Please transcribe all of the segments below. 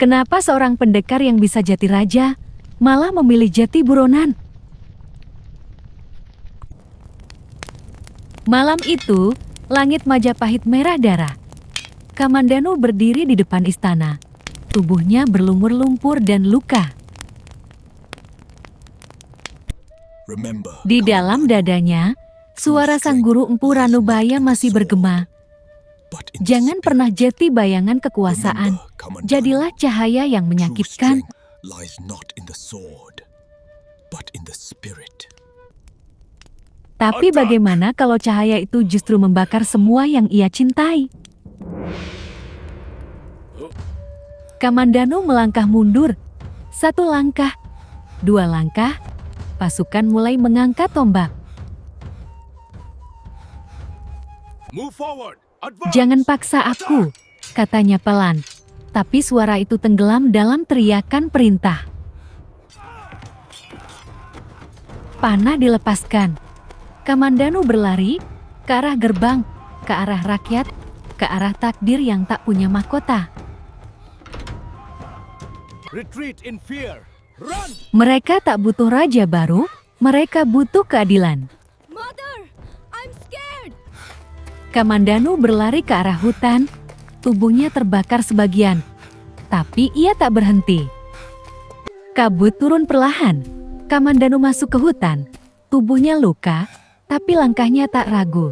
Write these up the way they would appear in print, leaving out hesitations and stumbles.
Kenapa seorang pendekar yang bisa jadi raja malah memilih Jati Buronan? Malam itu, langit Majapahit merah darah. Kamandanu berdiri di depan istana. Tubuhnya berlumur lumpur dan luka. Di dalam dadanya, suara sang guru Empu Ranubaya masih bergema. Jangan pernah jati bayangan kekuasaan. Jadilah cahaya yang menyakitkan. Tapi bagaimana kalau cahaya itu justru membakar semua yang ia cintai? Kamandanu melangkah mundur. 1 langkah, 2 langkah, pasukan mulai mengangkat tombak. Jangan paksa aku, katanya pelan. Tapi suara itu tenggelam dalam teriakan perintah. Panah dilepaskan. Kamandanu berlari ke arah gerbang, ke arah rakyat, ke arah takdir yang tak punya mahkota. Mereka tak butuh raja baru, mereka butuh keadilan. Kamandanu berlari ke arah hutan, tubuhnya terbakar sebagian, tapi ia tak berhenti. Kabut turun perlahan. Kamandanu masuk ke hutan, tubuhnya luka, tapi langkahnya tak ragu.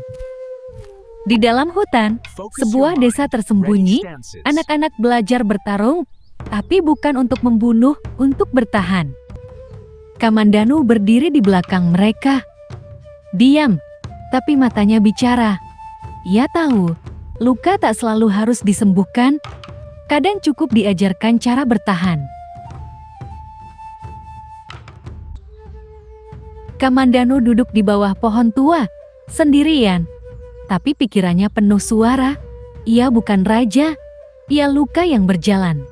Di dalam hutan, sebuah desa tersembunyi, anak-anak belajar bertarung, tapi bukan untuk membunuh, untuk bertahan. Kamandanu berdiri di belakang mereka. Diam, tapi matanya bicara. Ia tahu, luka tak selalu harus disembuhkan, kadang cukup diajarkan cara bertahan. Kamandanu duduk di bawah pohon tua, sendirian. Tapi pikirannya penuh suara. Ia bukan raja, ia luka yang berjalan.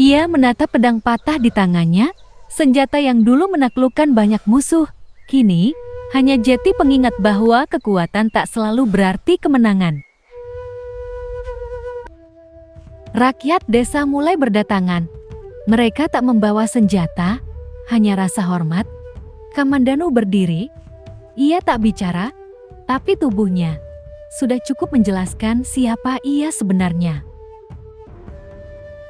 Ia menatap pedang patah di tangannya, senjata yang dulu menaklukkan banyak musuh. Kini, hanya Jati pengingat bahwa kekuatan tak selalu berarti kemenangan. Rakyat desa mulai berdatangan. Mereka tak membawa senjata, hanya rasa hormat. Kamandanu berdiri. Ia tak bicara, tapi tubuhnya sudah cukup menjelaskan siapa ia sebenarnya.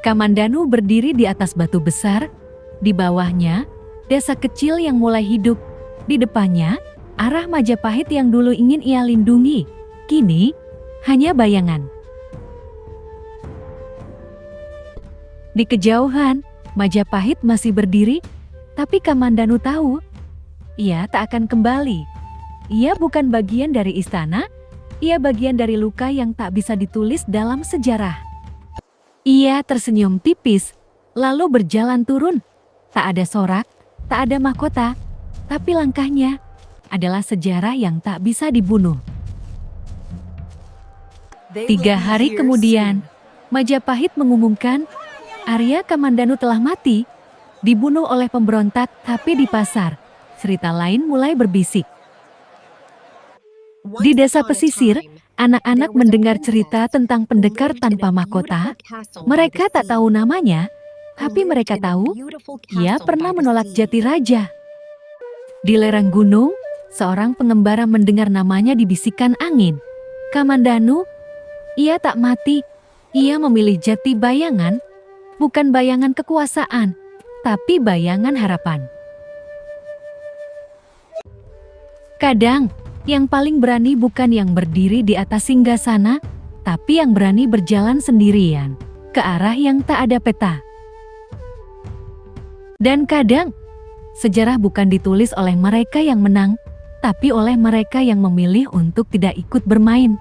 Kamandanu berdiri di atas batu besar. Di bawahnya, desa kecil yang mulai hidup. Di depannya, arah Majapahit yang dulu ingin ia lindungi. Kini, hanya bayangan. Di kejauhan, Majapahit masih berdiri. Tapi Kamandanu tahu, ia tak akan kembali. Ia bukan bagian dari istana, ia bagian dari luka yang tak bisa ditulis dalam sejarah. Ia tersenyum tipis, lalu berjalan turun. Tak ada sorak, tak ada mahkota, tapi langkahnya adalah sejarah yang tak bisa dibunuh. 3 hari kemudian, Majapahit mengumumkan Arya Kamandanu telah mati. Dibunuh oleh pemberontak, tapi di pasar, cerita lain mulai berbisik. Di desa pesisir, anak-anak mendengar cerita tentang pendekar tanpa mahkota. Mereka tak tahu namanya, tapi mereka tahu ia pernah menolak Jati Raja. Di lereng gunung, seorang pengembara mendengar namanya dibisikkan angin. Kamandanu, ia tak mati. Ia memilih Jati bayangan, bukan bayangan kekuasaan, tapi bayangan harapan. Kadang, yang paling berani bukan yang berdiri di atas singgasana, tapi yang berani berjalan sendirian ke arah yang tak ada peta. Dan kadang, sejarah bukan ditulis oleh mereka yang menang, tapi oleh mereka yang memilih untuk tidak ikut bermain.